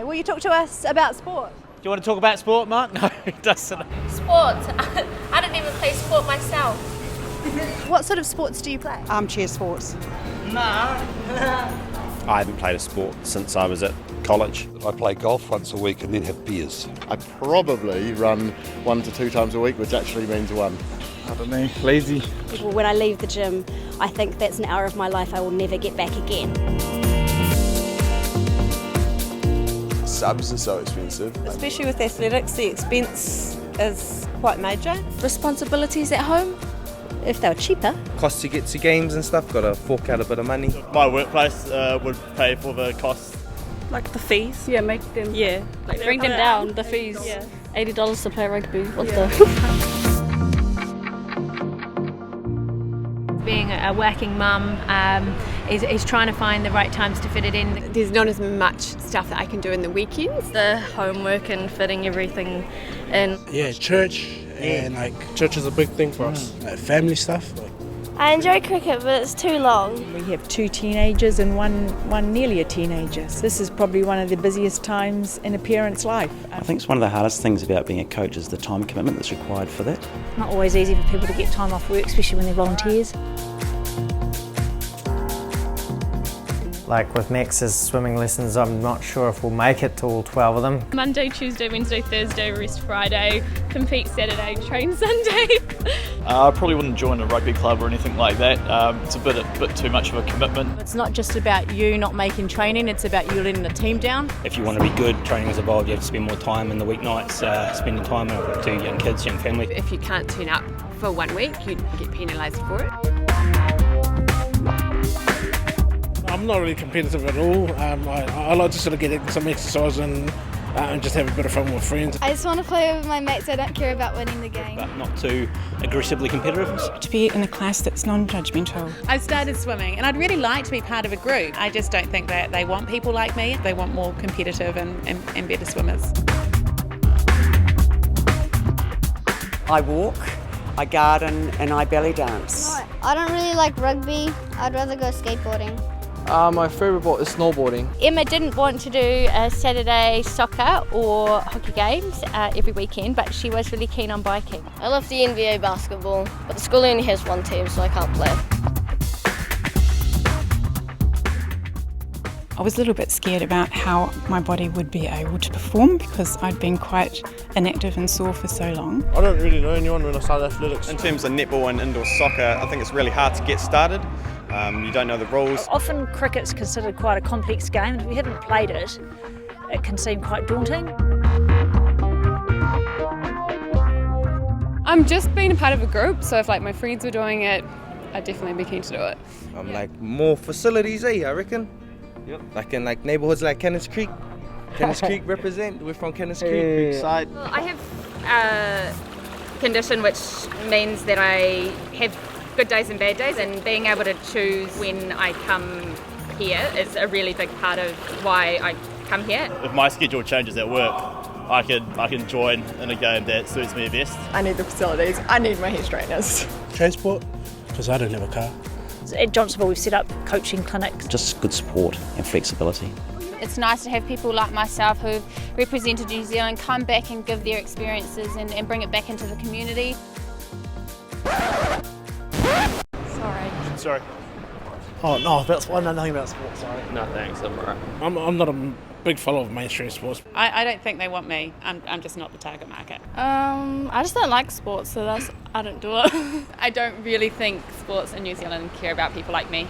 Hi, will you talk to us about sport? Do you want to talk about sport, Mark? No, he doesn't. Sport. I don't even play sport myself. What sort of sports do you play? Armchair sports. No. I haven't played a sport since I was at college. I play golf once a week and then have beers. I probably run 1 to 2 times a week, which actually means one. I don't know, lazy. When I leave the gym, I think that's an hour of my life I will never get back again. Subs are so expensive. Especially with athletics, the expense is quite major. Responsibilities at home? If they were cheaper. Cost to get to games and stuff, got to fork out a bit of money. My workplace would pay for the costs. Like the fees. Yeah, make them. Yeah. Like bring them down, the fees. Yeah. $80 to play rugby. What the? Being a working mum is trying to find the right times to fit it in. There's not as much stuff that I can do in the weekends. The homework and fitting everything in. Yeah, church, and church is a big thing for us. Family stuff. I enjoy cricket, but it's too long. We have 2 teenagers and one nearly a teenager. So this is probably one of the busiest times in a parent's life. I think it's one of the hardest things about being a coach is the time commitment that's required for that. Not always easy for people to get time off work, especially when they're volunteers. Like with Max's swimming lessons, I'm not sure if we'll make it to all 12 of them. Monday, Tuesday, Wednesday, Thursday, rest Friday, compete Saturday, train Sunday. I probably wouldn't join a rugby club or anything like that. It's a bit too much of a commitment. It's not just about you not making training, it's about you letting the team down. If you want to be good, training is involved. You have to spend more time in the weeknights, spending time with 2 young kids, young family. If you can't turn up for 1 week, you get penalised for it. I'm not really competitive at all. I like to sort of get some exercise and just have a bit of fun with friends. I just want to play with my mates. I don't care about winning the game. But not too aggressively competitive. To be in a class that's non-judgmental. I started swimming and I'd really like to be part of a group. I just don't think that they want people like me. They want more competitive and better swimmers. I walk, I garden and I belly dance. I don't really like rugby. I'd rather go skateboarding. My favourite sport is snowboarding. Emma didn't want to do a Saturday soccer or hockey games every weekend, but she was really keen on biking. I love the NBA basketball, but the school only has 1 team, so I can't play. I was a little bit scared about how my body would be able to perform because I'd been quite inactive and sore for so long. I don't really know anyone when I started athletics. In terms of netball and indoor soccer, I think it's really hard to get started. You don't know the rules. Often cricket's considered quite a complex game, and if you haven't played it, it can seem quite daunting. I'm just being a part of a group, so if my friends were doing it, I'd definitely be keen to do it. More facilities, I reckon. Yep. Like in neighbourhoods like Cannons Creek. Cannons Creek represent. We're from Cannons Creek side. Well, I have a condition which means that I have good days and bad days, and being able to choose when I come here is a really big part of why I come here. If my schedule changes at work, I can join in a game that suits me best. I need the facilities. I need my hair straighteners. Transport, because I don't have a car. At Johnsonville we've set up coaching clinics. Just good support and flexibility. It's nice to have people like myself who've represented New Zealand come back and give their experiences and bring it back into the community. Sorry. Oh no, that's why I know nothing about sports. Sorry. No thanks, I'm alright. I'm not a big follower of mainstream sports. I don't think they want me. I'm just not the target market. I just don't like sports, so I don't do it. I don't really think sports in New Zealand care about people like me.